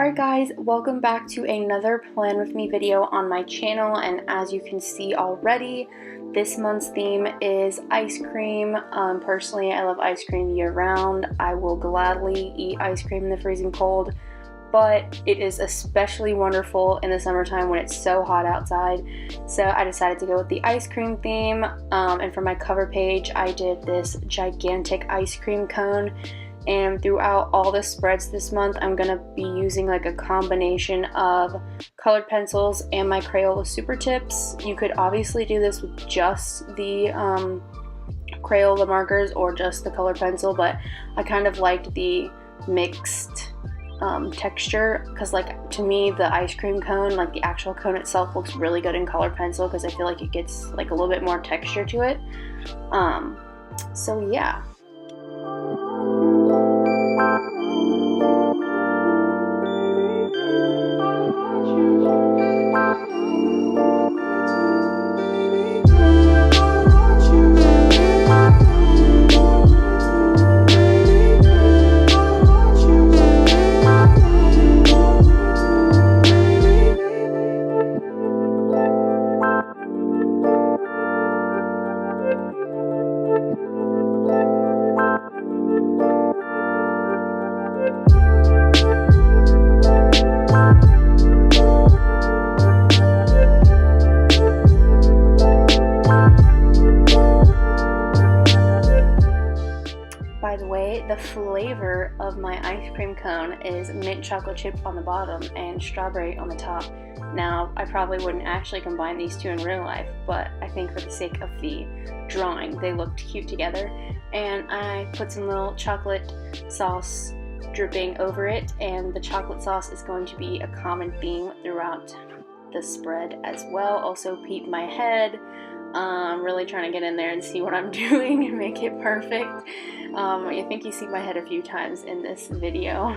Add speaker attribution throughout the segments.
Speaker 1: Alright guys, welcome back to another Plan With Me video on my channel, and as you can see already, this month's theme is ice cream. Personally, I love ice cream year round. I will gladly eat ice cream in the freezing cold, but it is especially wonderful in the summertime when it's so hot outside. So I decided to go with the ice cream theme, and for my cover page I did this gigantic ice cream cone. And throughout all the spreads this month, I'm going to be using like a combination of colored pencils and my Crayola Supertips. You could obviously do this with just the Crayola markers or just the colored pencil, but I kind of liked the mixed texture because, like, to me the ice cream cone, like the actual cone itself, looks really good in colored pencil because I feel like it gets like a little bit more texture to it. So yeah. By the way, the flavor of my ice cream cone is mint chocolate chip on the bottom and strawberry on the top. Now, I probably wouldn't actually combine these two in real life, but I think for the sake of the drawing, they looked cute together. And I put some little chocolate sauce dripping over it, and the chocolate sauce is going to be a common theme throughout the spread as well. Also peep my head. Really trying to get in there and see what I'm doing and make it perfect. I think you see my head a few times in this video.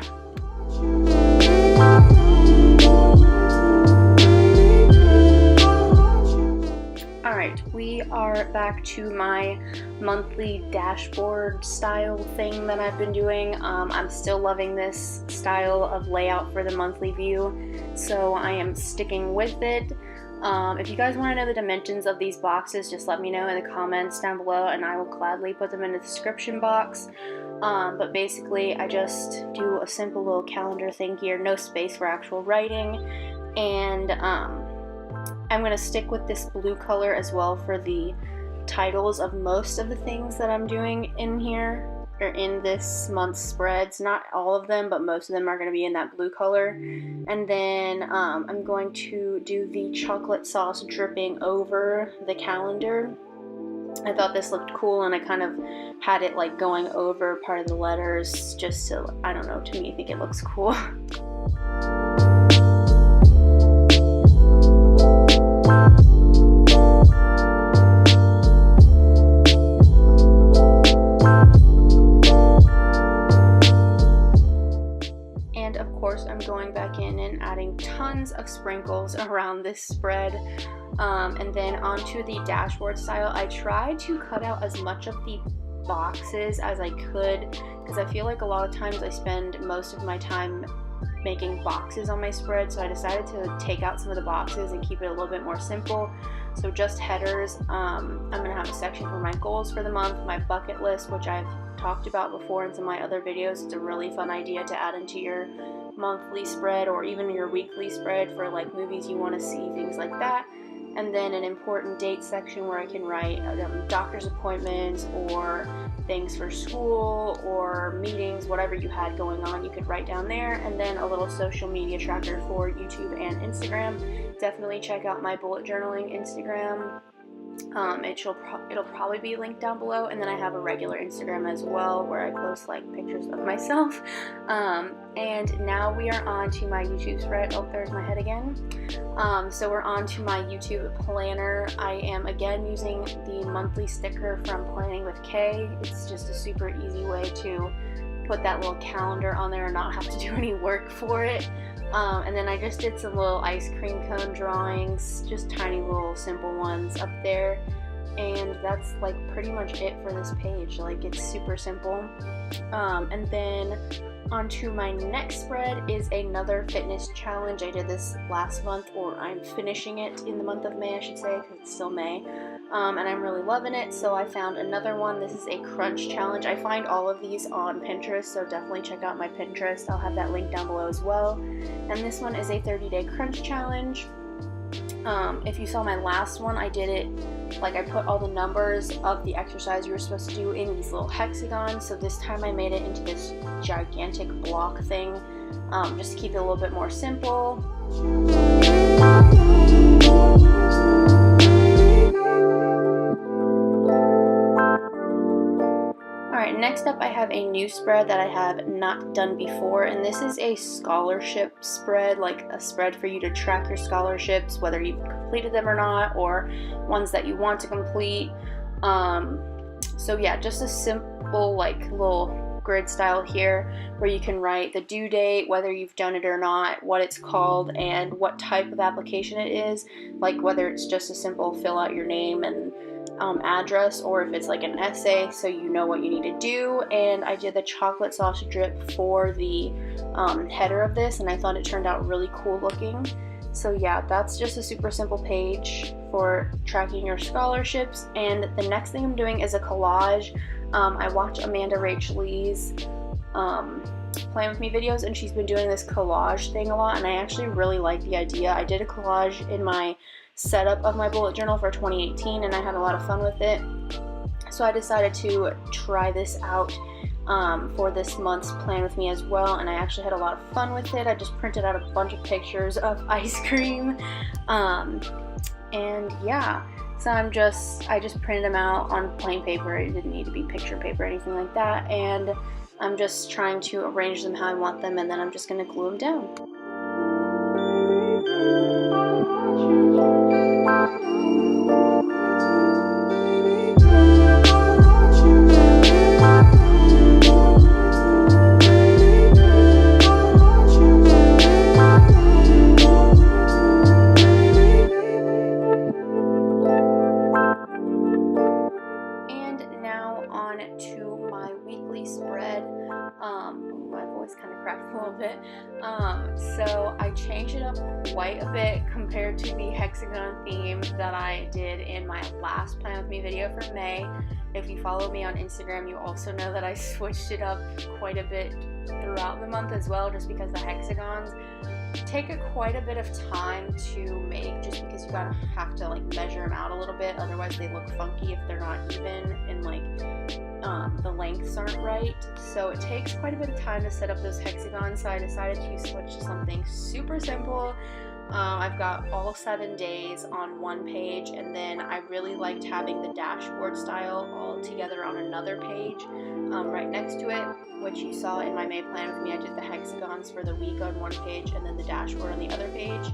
Speaker 1: Alright, we are back to my monthly dashboard style thing that I've been doing. I'm still loving this style of layout for the monthly view, so I am sticking with it. If you guys want to know the dimensions of these boxes, just let me know in the comments down below and I will gladly put them in the description box. But basically I just do a simple little calendar thing here, no space for actual writing, and I'm going to stick with this blue color as well for the titles of most of the things that I'm doing in here, or in this month's spreads. Not all of them, but most of them are going to be in that blue color. And then I'm going to do the chocolate sauce dripping over the calendar. I thought this looked cool, and I kind of had it like going over part of the letters just to, I don't know, to me I think it looks cool. I'm going back in and adding tons of sprinkles around this spread, and then onto the dashboard style. I tried to cut out as much of the boxes as I could because I feel like a lot of times I spend most of my time making boxes on my spread, so I decided to take out some of the boxes and keep it a little bit more simple. So just headers. I'm going to have a section for my goals for the month, my bucket list, which I've talked about before in some of my other videos. It's a really fun idea to add into your monthly spread or even your weekly spread for like movies you want to see, things like that. And then an important date section where I can write doctor's appointments or things for school or meetings, whatever you had going on, you could write down there. And then a little social media tracker for YouTube and Instagram. Definitely check out my bullet journaling Instagram. It'll probably be linked down below, and then I have a regular Instagram as well where I post like pictures of myself. And now we are on to my YouTube spread. Oh, there's my head again. So we're on to my YouTube planner. I am again using the monthly sticker from Planning with Kay. It's just a super easy way to put that little calendar on there and not have to do any work for it. And then I just did some little ice cream cone drawings, just tiny little simple ones up there. And that's like pretty much it for this page. Like, it's super simple. And then Onto my next spread is another fitness challenge. I did this last month, or I'm finishing it in the month of May, I should say, because it's still May, and I'm really loving it. So I found another one. This is a crunch challenge. I find all of these on Pinterest, so definitely check out my Pinterest. I'll have that link down below as well. And this one is a 30-day crunch challenge. If you saw my last one, I did it like I put all the numbers of the exercise you were supposed to do in these little hexagons. So this time I made it into this gigantic block thing, just to keep it a little bit more simple. Alright, next up I have a new spread that I have not done before, and this is a scholarship spread, like a spread for you to track your scholarships, whether you've completed them or not, or ones that you want to complete. So yeah, just a simple like little grid style here where you can write the due date, whether you've done it or not, what it's called, and what type of application it is, like whether it's just a simple fill out your name and address, or if it's like an essay, so you know what you need to do. And I did the chocolate sausage drip for the header of this, and I thought it turned out really cool looking. So yeah, that's just a super simple page for tracking your scholarships. And the next thing I'm doing is a collage. I watch Amanda Rach Lee's Plan With Me videos, and she's been doing this collage thing a lot, and I actually really like the idea. I did a collage in my setup of my bullet journal for 2018, and I had a lot of fun with it. So I decided to try this out for this month's Plan With Me as well, and I actually had a lot of fun with it. I just printed out a bunch of pictures of ice cream, and yeah, so I just printed them out on plain paper. It didn't need to be picture paper or anything like that, and I'm just trying to arrange them how I want them, and then I'm just going to glue them down. To my weekly spread. My voice kind of cracked a little bit. So I changed it up quite a bit compared to the hexagon theme that I did in my last Plan With Me video for May. If you follow me on Instagram, you also know that I switched it up quite a bit throughout the month as well, just because the hexagons take quite a bit of time to make, just because you have to like measure them out a little bit, otherwise they look funky if they're not even, and like the lengths aren't right. So it takes quite a bit of time to set up those hexagons, so I decided to switch to something super simple. I've got all 7 days on one page, and then I really liked having the dashboard style all together on another page right next to it, which you saw in my May Plan With Me. I did the hexagons for the week on one page and then the dashboard on the other page.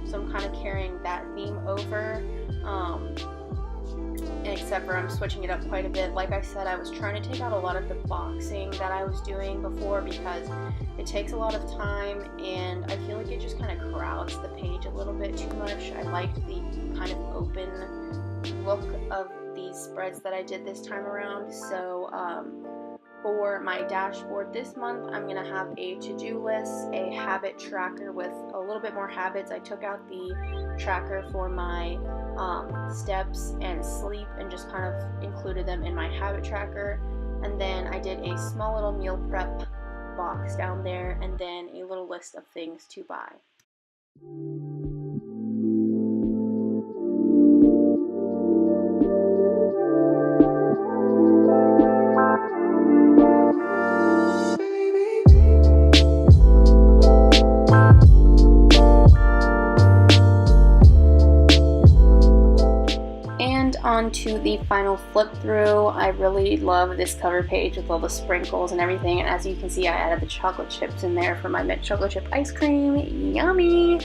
Speaker 1: So I'm kind of carrying that theme over, except for I'm switching it up quite a bit. Like I said, I was trying to take out a lot of the boxing that I was doing before, because it takes a lot of time, and I feel like it just kind of crowds the page a little bit too much. I liked the kind of open look of these spreads that I did this time around. So for my dashboard this month, I'm going to have a to-do list, a habit tracker with a little bit more habits. I took out the tracker for my steps and sleep and just kind of included them in my habit tracker. And then I did a small little meal prep box down there, and then a little list of things to buy. On to the final flip through. I really love this cover page with all the sprinkles and everything, and as you can see, I added the chocolate chips in there for my mint chocolate chip ice cream. Yummy!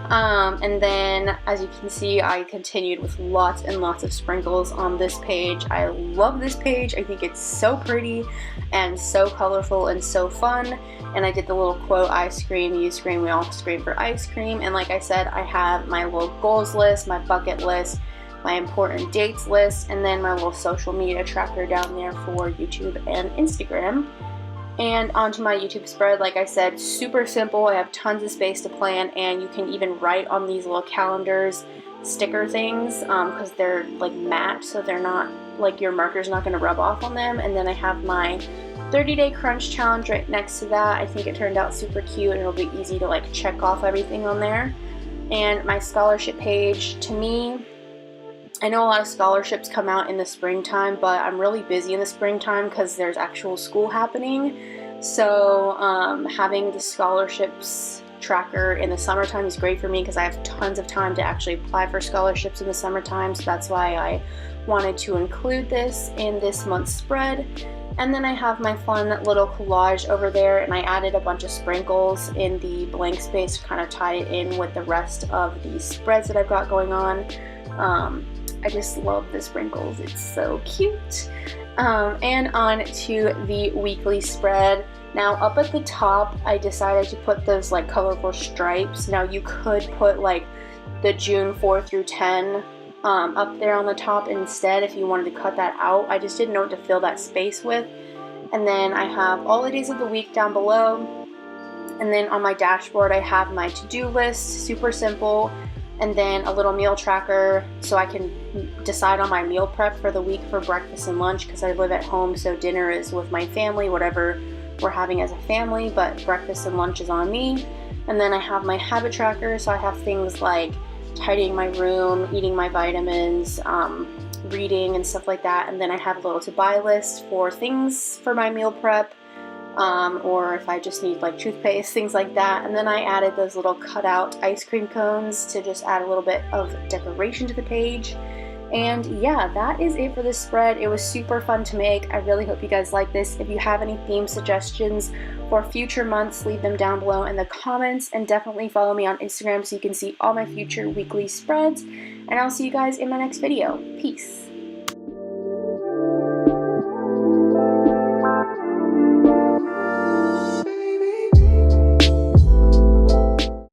Speaker 1: And then as you can see, I continued with lots and lots of sprinkles on this page. I love this page. I think it's so pretty and so colorful and so fun. And I did the little quote, I scream, you scream, we all scream for ice cream. And like I said, I have my little goals list, my bucket list, my important dates list, and then my little social media tracker down there for YouTube and Instagram. And onto my YouTube spread, like I said, super simple. I have tons of space to plan, and you can even write on these little calendars sticker things because they're like matte, so they're not like your marker's not going to rub off on them. And then I have my 30-day crunch challenge right next to that. I think it turned out super cute, and it'll be easy to like check off everything on there. And my scholarship page, to me, I know a lot of scholarships come out in the springtime, but I'm really busy in the springtime because there's actual school happening. So having the scholarships tracker in the summertime is great for me because I have tons of time to actually apply for scholarships in the summertime. So that's why I wanted to include this in this month's spread. And then I have my fun little collage over there, and I added a bunch of sprinkles in the blank space to kind of tie it in with the rest of the spreads that I've got going on. I just love the sprinkles, it's so cute. And on to the weekly spread. Now up at the top, I decided to put those like colorful stripes. Now you could put like the June 4 through 10 up there on the top instead if you wanted to cut that out. I just didn't know what to fill that space with. And then I have all the days of the week down below. And then on my dashboard, I have my to-do list, super simple. And then a little meal tracker so I can decide on my meal prep for the week for breakfast and lunch because I live at home, so dinner is with my family, whatever we're having as a family, but breakfast and lunch is on me. And then I have my habit tracker, so I have things like tidying my room, eating my vitamins, reading and stuff like that. And then I have a little to-buy list for things for my meal prep, or if I just need like toothpaste, things like that. And then I added those little cutout ice cream cones to just add a little bit of decoration to the page. And yeah, that is it for this spread. It was super fun to make. I really hope you guys like this. If you have any theme suggestions for future months, leave them down below in the comments, and definitely follow me on Instagram so you can see all my future weekly spreads. And I'll see you guys in my next video. Peace.